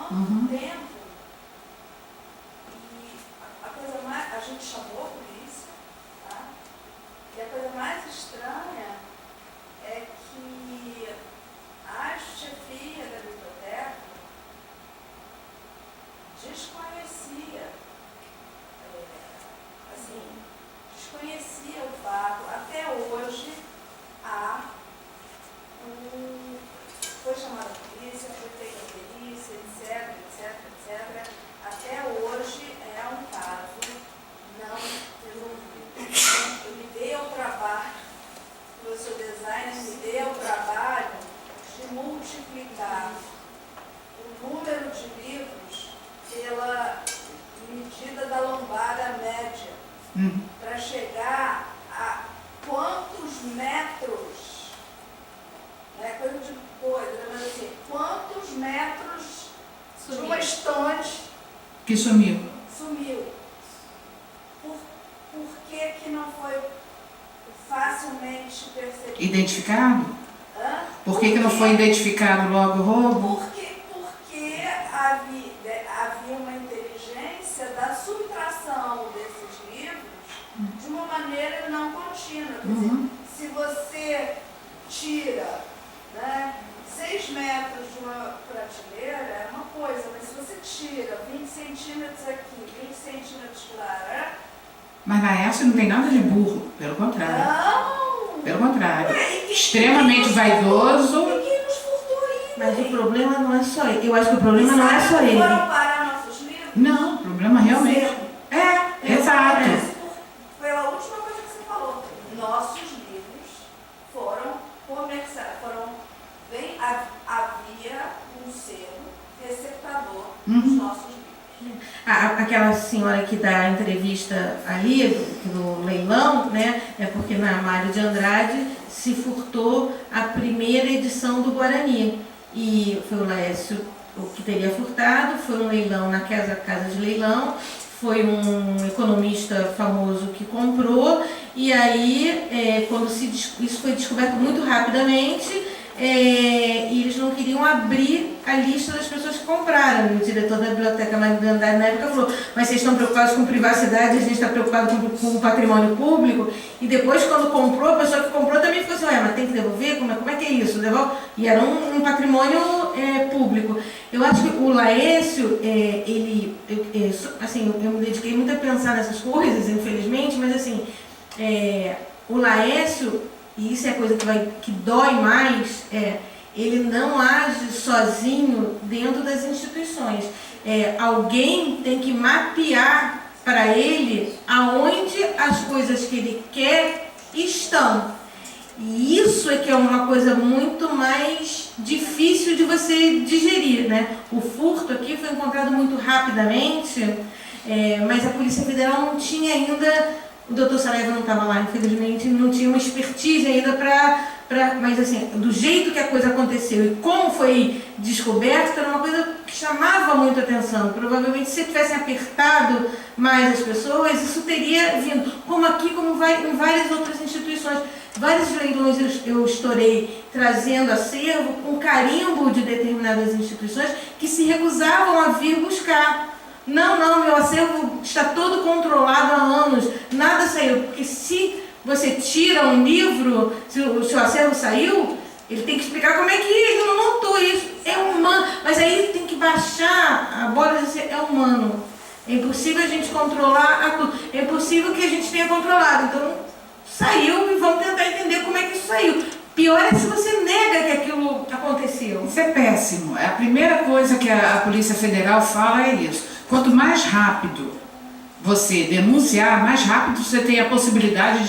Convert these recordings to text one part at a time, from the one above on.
quanto tempo. E a coisa mais, a gente chamou a polícia, tá? E a coisa mais estranha é que a chefia da biblioteca desconhecia, desconhecia o fato. Até hoje foi chamada a polícia, foi feita a perícia, etc, etc, etc. Até hoje é um caso não resolvido. Eu me dei ao trabalho, o seu designer me deu o trabalho de multiplicar o número de livros pela medida da lombada média, para chegar a quantos metros, não é coisa de coisa, mas assim, quantos metros de uma estante que sumiu. Por que não foi facilmente percebido? Identificado? Hã? Por que não foi identificado logo o roubo? Porque havia uma inteligência da subtração desses livros de uma maneira não contínua. Quer dizer, se você tira, né, 6 metros de uma prateleira, é uma coisa, mas se você tira 20 centímetros aqui, 20 centímetros lá, Mas na essa não tem nada de burro, pelo contrário. não! Pelo contrário. Ué, Extremamente vaidoso. E quem nos furtou aí? Mas o problema não é só ele. Eu acho que o problema não é só ele. Foram parar nossos livros? Não, o problema realmente. Exato. Pela última coisa que você falou, nossos livros foram comercializados, havia um selo receptador dos nossos livros. Aquela senhora que dá a entrevista ali, do leilão, né? É porque na Mário de Andrade se furtou a primeira edição do Guarani. E foi o Laércio o que teria furtado, foi um leilão na casa de leilão, foi um economista famoso que comprou, e aí, quando isso foi descoberto muito rapidamente, e eles não queriam abrir a lista das pessoas que compraram. O diretor da biblioteca Mário de Andrade na época falou: mas vocês estão preocupados com privacidade, a gente está preocupado com o patrimônio público. E depois, quando comprou, a pessoa que comprou também ficou assim: mas tem que devolver? Como é que é isso? E era um patrimônio público. Eu acho que o Laércio, eu me dediquei muito a pensar nessas coisas, infelizmente, mas assim, o Laércio, e isso é a coisa que dói mais, ele não age sozinho dentro das instituições. Alguém tem que mapear para ele aonde as coisas que ele quer estão. E isso é que é uma coisa muito mais difícil de você digerir, né? O furto aqui foi encontrado muito rapidamente, mas a Polícia Federal não tinha ainda... O doutor Saraiva não estava lá, infelizmente, não tinha uma expertise ainda mas assim, do jeito que a coisa aconteceu e como foi descoberto, era uma coisa que chamava muito atenção. Provavelmente, se tivessem apertado mais as pessoas, isso teria vindo. Como aqui, como em várias outras instituições. Vários leilões eu estourei trazendo acervo com carimbo de determinadas instituições que se recusavam a vir buscar. Não, meu acervo está todo controlado há anos, nada saiu. Porque se você tira um livro, se o seu acervo saiu, ele tem que explicar como é que ele não notou isso. É humano, mas aí tem que baixar a bola e dizer: é humano. É impossível a gente controlar tudo. É impossível que a gente tenha controlado. Então, saiu e vamos tentar entender como é que isso saiu. Pior é se você nega que aquilo aconteceu. Isso é péssimo. A primeira coisa que a Polícia Federal fala é isso. Quanto mais rápido você denunciar, mais rápido você tem a possibilidade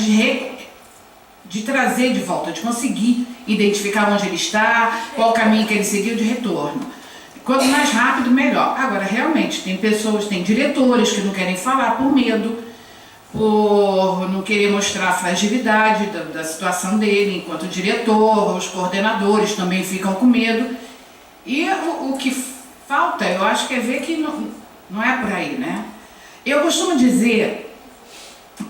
de trazer de volta, de conseguir identificar onde ele está, qual o caminho que ele seguiu de retorno. Quanto mais rápido, melhor. Agora, realmente, tem pessoas, tem diretores que não querem falar por medo, por não querer mostrar a fragilidade da situação dele enquanto diretor. Os coordenadores também ficam com medo. E o que falta, eu acho que é ver que não é por aí, né? Eu costumo dizer,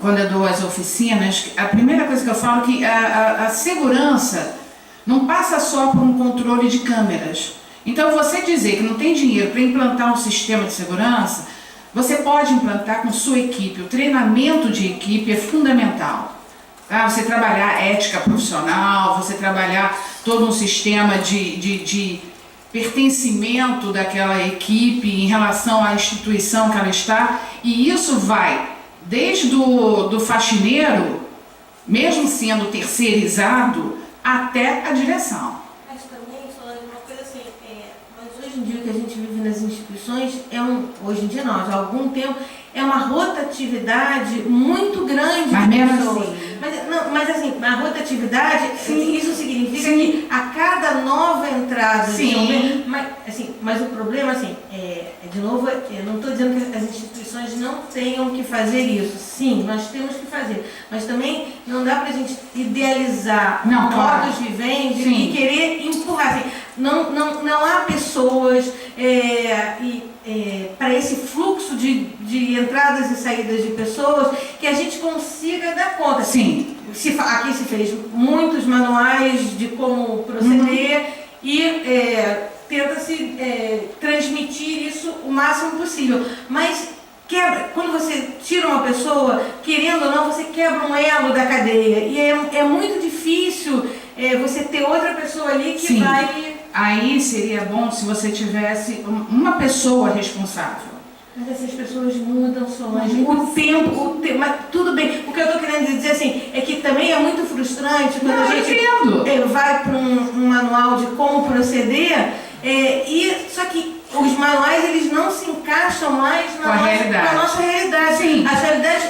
quando eu dou as oficinas, a primeira coisa que eu falo é que a segurança não passa só por um controle de câmeras. Então, você dizer que não tem dinheiro para implantar um sistema de segurança, você pode implantar com sua equipe. O treinamento de equipe é fundamental. Tá? Você trabalhar ética profissional, você trabalhar todo um sistema de pertencimento daquela equipe em relação à instituição que ela está, e isso vai desde do faxineiro, mesmo sendo terceirizado, até a direção. Mas também, falando uma coisa assim, mas hoje em dia o que a gente vive nas instituições hoje em dia não, já há algum tempo, é uma rotatividade muito grande Mas de mesmo pessoas. assim. Mas assim, a rotatividade, isso significa que a cada nova entrada Sim. mas o problema, assim, de novo, eu não estou dizendo que as instituições não tenham que fazer isso. Sim, nós temos que fazer. Mas também não dá para a gente idealizar modos viventes e querer empurrar. Assim, não há pessoas para esse fluxo de entradas e saídas de pessoas que a gente consiga dar conta. Sim. Aqui se fez muitos manuais de como proceder e tenta-se transmitir isso o máximo possível. Mas quando você tira uma pessoa, querendo ou não, você quebra um elo da cadeia. E é muito difícil você ter outra pessoa ali que vai... Aí seria bom se você tivesse uma pessoa responsável. Mas essas pessoas mudam, Solange. O tempo, mas tudo bem. O que eu estou querendo dizer assim, é que também é muito frustrante quando a gente vai para um manual de como proceder, só que os manuais eles não se encaixam mais na nossa realidade. Sim. A realidade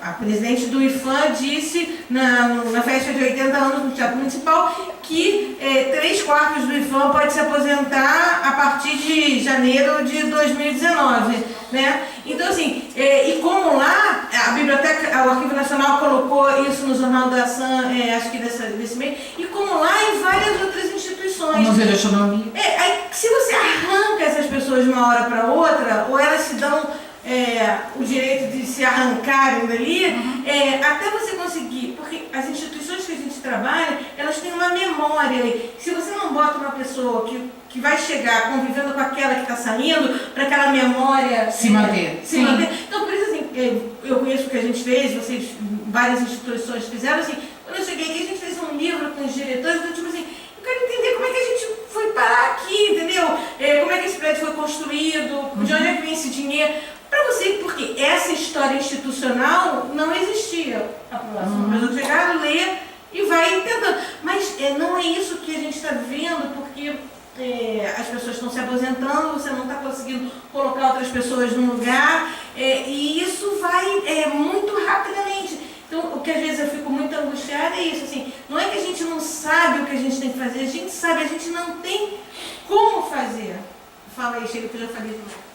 a presidente do IFAM disse na festa de 80 anos no Teatro Municipal que 3/4 do IFAM pode se aposentar a partir de janeiro de 2019, né? Então assim, e como lá a biblioteca, o Arquivo Nacional colocou isso no Jornal da Ação, acho que desse mês, e como lá em várias outras instituições. O Museu de Astronomia. Aí, se você arranca essas pessoas de uma hora para outra, ou elas se dão o direito de se arrancarem dali, até você conseguir, porque as instituições que a gente trabalha, elas têm uma memória. Se você não bota uma pessoa que vai chegar convivendo com aquela que está saindo, para aquela memória se manter. Então, por isso, assim, eu conheço o que a gente fez, várias instituições fizeram, assim, quando eu cheguei aqui, a gente fez um livro com os diretores, então, tipo assim, eu quero entender como é que a gente foi parar aqui, entendeu? Como é que esse prédio foi construído, de onde é que vem esse dinheiro. Para você, porque essa história institucional não existia. A próxima pessoa chegar, ler e vai tentando. Mas não é isso que a gente está vivendo, porque as pessoas estão se aposentando, você não está conseguindo colocar outras pessoas no lugar, e isso vai muito rapidamente. Então, o que às vezes eu fico muito angustiada é isso, assim, não é que a gente não sabe o que a gente tem que fazer, a gente sabe, a gente não tem como fazer. Fala aí, chega que eu já falei demais.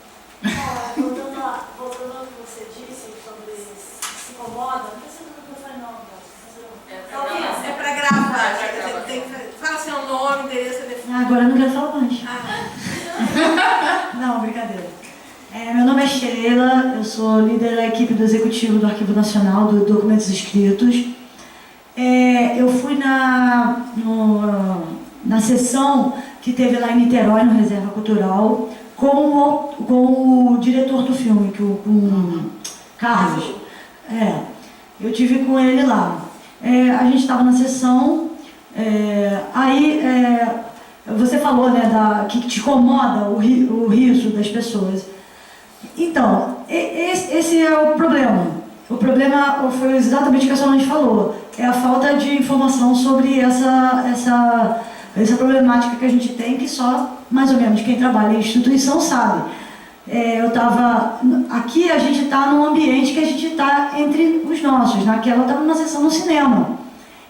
Voltando ao que você disse sobre se incomoda, não precisa do microfone não, É para gravar, fala seu nome, endereço, telefone. Agora eu não quero falar mais. Não, brincadeira. Meu nome é Sheila, eu sou líder da equipe do Executivo do Arquivo Nacional do Documentos Escritos. Eu fui na sessão que teve lá em Niterói, no Reserva Cultural, com o diretor do filme, com o Carlos. Eu tive com ele lá. A gente estava na sessão, você falou, né, que te incomoda o riso das pessoas. Então, esse é o problema. O problema foi exatamente o que a Solange falou. É a falta de informação sobre essa problemática que a gente tem, que só, mais ou menos, quem trabalha em instituição sabe. Aqui a gente está num ambiente que a gente está entre os nossos. Naquela estava numa sessão no cinema.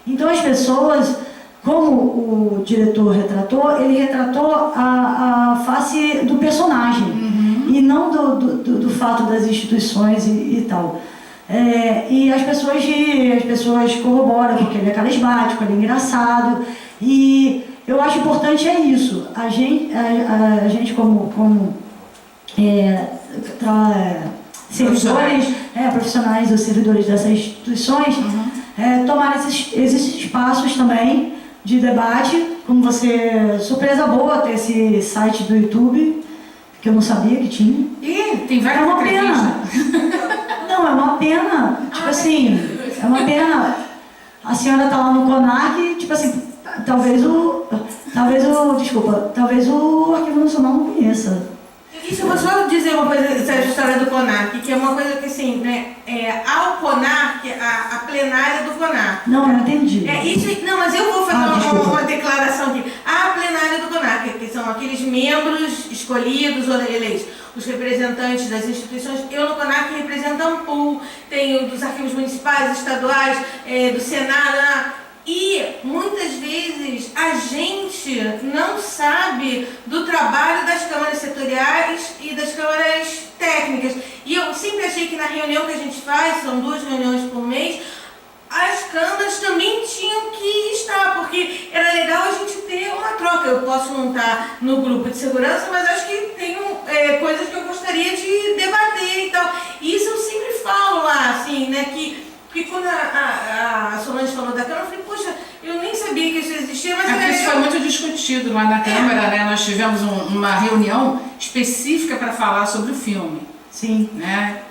Então as pessoas, como o diretor retratou, ele retratou a face do personagem, e não do fato das instituições e tal. E as pessoas corroboram, porque ele é carismático, ele é engraçado, e eu acho importante isso. A gente como servidores, profissionais ou servidores dessas instituições, tomar esses espaços também de debate. Como você, surpresa boa ter esse site do YouTube, que eu não sabia que tinha. E tem É várias uma pena. entrevistas. Não, é uma pena. Tipo assim, é uma pena. A senhora tá lá no CONAC, tipo assim, talvez o Arquivo Nacional não conheça. Isso, eu vou só dizer uma coisa, essa história do CONAC, que é uma coisa que assim, né, ao CONAC, a plenária do CONAC. Não, eu entendi. Não, mas eu vou fazer desculpa. uma declaração aqui. A plenária do CONAC, que são aqueles membros escolhidos ou eleitos, os representantes das instituições. Eu no CONAC represento a AMPUL, tenho dos arquivos municipais, estaduais, do Senado. E muitas vezes a gente não sabe do trabalho das câmaras setoriais e das câmaras técnicas. E eu sempre achei que na reunião que a gente faz, são 2 reuniões por mês, as câmaras também tinham que estar, porque era legal a gente ter uma troca. Eu posso não estar no grupo de segurança, mas acho que tem coisas que eu gostaria de debater e tal. E isso eu sempre falo lá, assim, né, porque quando a Solange falou da Câmara, eu falei, poxa, eu nem sabia que isso existia, mas Isso foi muito discutido lá na Câmara, né? Nós tivemos uma reunião específica para falar sobre o filme. Sim. Né?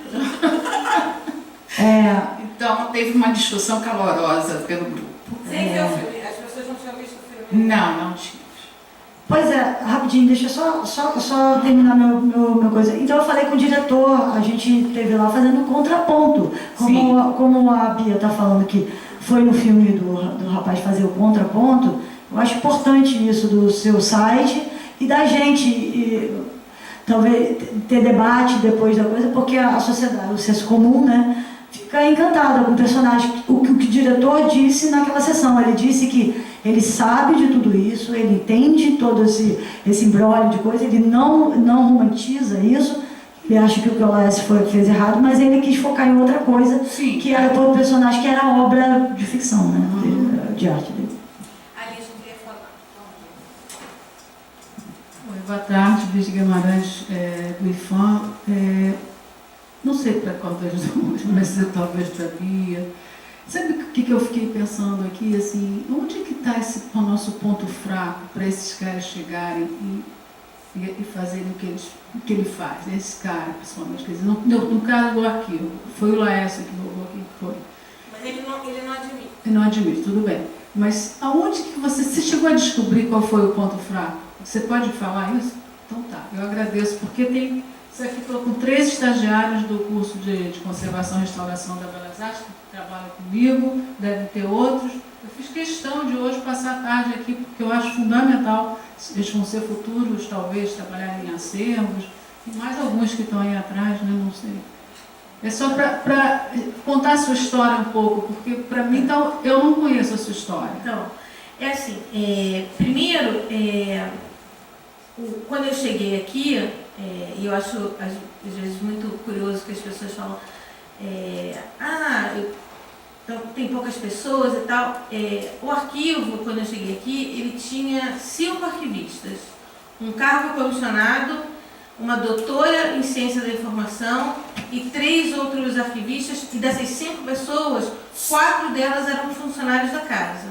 Então, teve uma discussão calorosa pelo grupo. Sem ver o filme, as pessoas não tinham visto o filme. Não tínhamos. Pois é, rapidinho, deixa eu só terminar meu coisa. Então eu falei com o diretor, a gente esteve lá fazendo um contraponto. Como a Bia está falando que foi no filme do rapaz fazer o contraponto, eu acho importante isso do seu site e da gente, talvez ter debate depois da coisa, porque a sociedade, o senso comum, né, fica encantada com o personagem. O que o diretor disse naquela sessão, ele disse que ele sabe de tudo isso, ele entende todo esse imbróglio de coisa, ele não romantiza isso, ele acha que o que o Laércio fez errado, mas ele quis focar em outra coisa, Sim. Que era todo o personagem, que era a obra de ficção, né, de arte dele. Ali a gente queria falar. Oi, boa tarde, Virgínia Guimarães, do IFAM. Não sei para qual das duas, mas talvez para a Bia. Sabe o que eu fiquei pensando aqui? Assim, onde que está o nosso ponto fraco para esses caras chegarem e fazerem o que ele faz? Esse cara, principalmente. Quer dizer, no caso do arquivo, foi o Laércio que roubou, quem foi? Mas ele não admite. Eu não admito, tudo bem. Mas aonde que você chegou a descobrir qual foi o ponto fraco? Você pode falar isso? Então tá, eu agradeço, porque você ficou com 3 estagiários do curso de Conservação e Restauração da Belas Artes, que trabalham comigo, devem ter outros. Eu fiz questão de hoje passar a tarde aqui, porque eu acho fundamental, eles vão ser futuros, talvez, trabalharem em acervos, e mais alguns que estão aí atrás, né? Não sei. É só para contar a sua história um pouco, porque para mim, então, eu não conheço a sua história. Então, é assim, primeiro, quando eu cheguei aqui, e eu acho às vezes muito curioso que as pessoas falam, tem poucas pessoas e tal. O arquivo, quando eu cheguei aqui, ele tinha 5 arquivistas, um cargo comissionado, uma doutora em ciência da informação e 3 outros arquivistas, e dessas 5 pessoas, 4 delas eram funcionários da casa.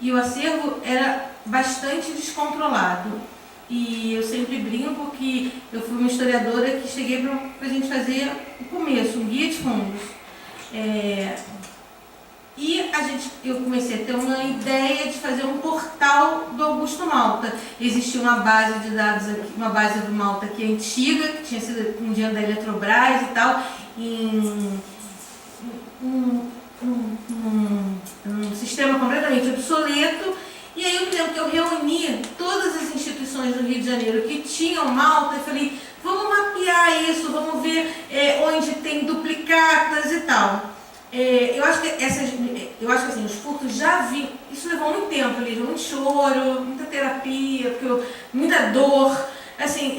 E o acervo era bastante descontrolado. E eu sempre brinco que eu fui uma historiadora que cheguei para a gente fazer o começo, um guia de fundos. E eu comecei a ter uma ideia de fazer um portal do Augusto Malta. Existia uma base de dados aqui, uma base do Malta aqui antiga, que tinha sido um dia da Eletrobras e tal, em um sistema completamente obsoleto. E aí eu me lembro que eu reuni todas as instituições do Rio de Janeiro que tinham Malta e falei, vamos mapear isso, vamos ver onde tem duplicatas e tal. Eu acho que assim, os furtos já vinham, isso levou muito tempo, Lígia, muito choro, muita terapia, muita dor. Assim,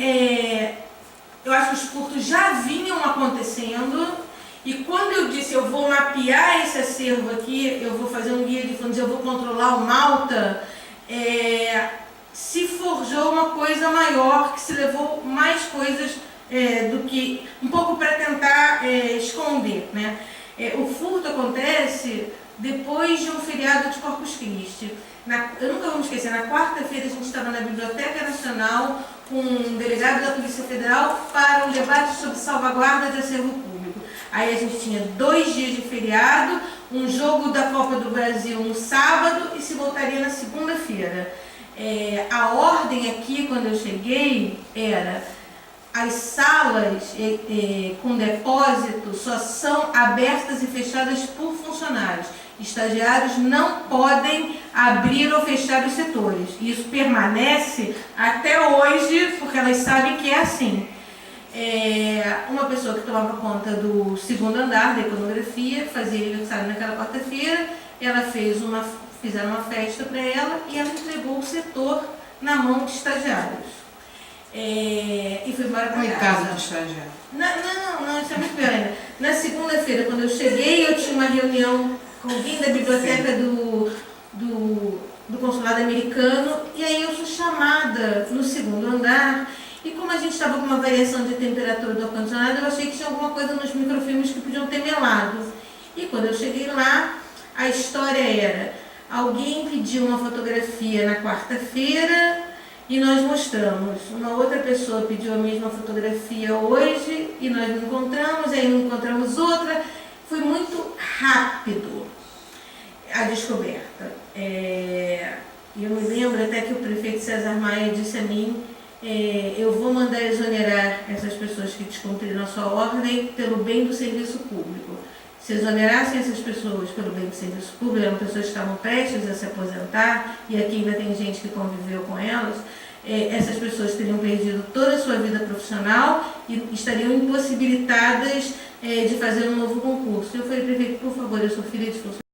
eu acho que os furtos já vinham acontecendo. E quando eu disse, eu vou mapear esse acervo aqui, eu vou fazer um guia de fundos, eu vou controlar o Malta, se forjou uma coisa maior, que se levou mais coisas do que, um pouco para tentar esconder, né? O furto acontece depois de um feriado de Corpus Christi. Eu nunca vou me esquecer, na quarta-feira a gente estava na Biblioteca Nacional com um delegado da Polícia Federal para um debate sobre salvaguarda de acervo público. Aí a gente tinha 2 dias de feriado, um jogo da Copa do Brasil no sábado e se voltaria na segunda-feira. A ordem aqui, quando eu cheguei, era: as salas com depósito só são abertas e fechadas por funcionários. Estagiários não podem abrir ou fechar os setores. Isso permanece até hoje, porque elas sabem que é assim. Uma pessoa que tomava conta do segundo andar da iconografia, fazia aniversário naquela quarta-feira, fizeram uma festa para ela e ela entregou o setor na mão de estagiários. E foi embora para casa. Coitado do estagiário. Não, isso é muito pior ainda. Na segunda-feira, quando eu cheguei, eu tinha uma reunião com alguém da biblioteca do consulado americano, e aí eu fui chamada no segundo andar, e como a gente estava com uma variação de temperatura do ar-condicionado, eu achei que tinha alguma coisa nos microfilmes que podiam ter melado. E quando eu cheguei lá, a história era: alguém pediu uma fotografia na quarta-feira e nós mostramos. Uma outra pessoa pediu a mesma fotografia hoje e nós não encontramos, aí não encontramos outra. Foi muito rápido a descoberta. E eu me lembro até que o prefeito César Maia disse a mim: eu vou mandar exonerar essas pessoas que descumpriram a sua ordem pelo bem do serviço público. Se exonerassem essas pessoas pelo bem do serviço público, eram pessoas que estavam prestes a se aposentar, e aqui ainda tem gente que conviveu com elas, essas pessoas teriam perdido toda a sua vida profissional e estariam impossibilitadas de fazer um novo concurso. Eu falei: prefeito, por favor, eu sou filha de funcionário.